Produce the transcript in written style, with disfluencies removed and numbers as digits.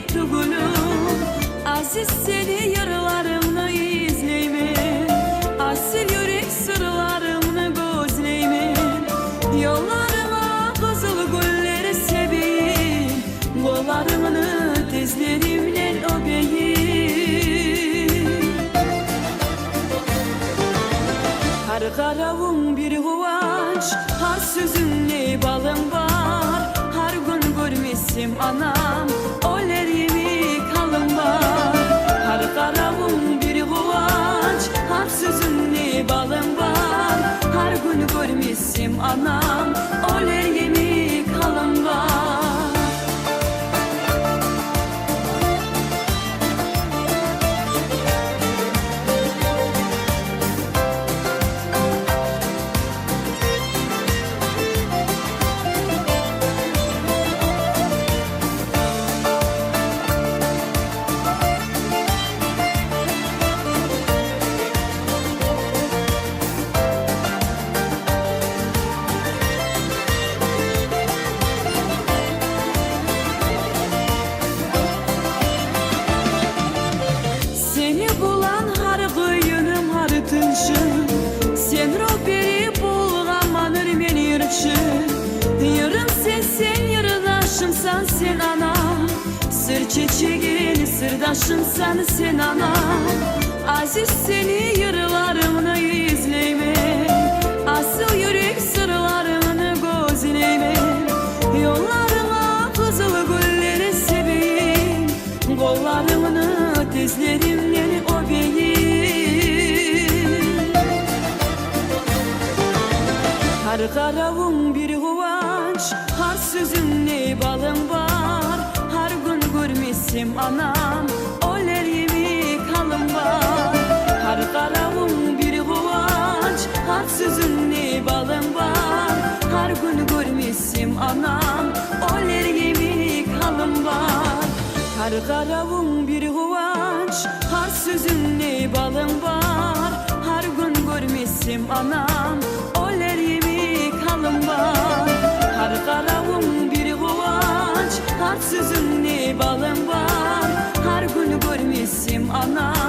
tugulum. Aziz seni yaralarımla izleymin, asil yürek sırlarımla gözleymin. Yollarıma kızıl gülleri seveyim, kollarımını dizlerimle öpeyim. Her karavun bir huvaç, her sözünle balım var. Her gün görmüşüm anam, oler yemek halım var. Her karavun bir huvaç, her sözünle balım var. Her gün görmüşüm anam, oler yemek halım var. Sen roberi bulgamanır men yırıkşı. Yarım sen yarıdaşımsan sen ana. Sır çiçeğin sırdaşımsan sen ana. Aziz seni yırlarımla izleyme, asıl yürek sırlarımını gözleyme. Yollarıma kızıl gülleri seveyim, kollarımını dizlerimle öpeyim. Her karavun bir huvaç, her sözünle balım var. Her gün görmüşüm anam, oler yemek halım var. Her karavun bir huvaç, her sözünle balım var. Her gün görmüşüm anam, oler yemek halım var. Her karavun bir huvaç, her sözünle balım var. Her gün görmüşüm anam, oler yemek halım var. Her karavun bir huvaç, her sözünle balım var. Her gün görmüşüm anam,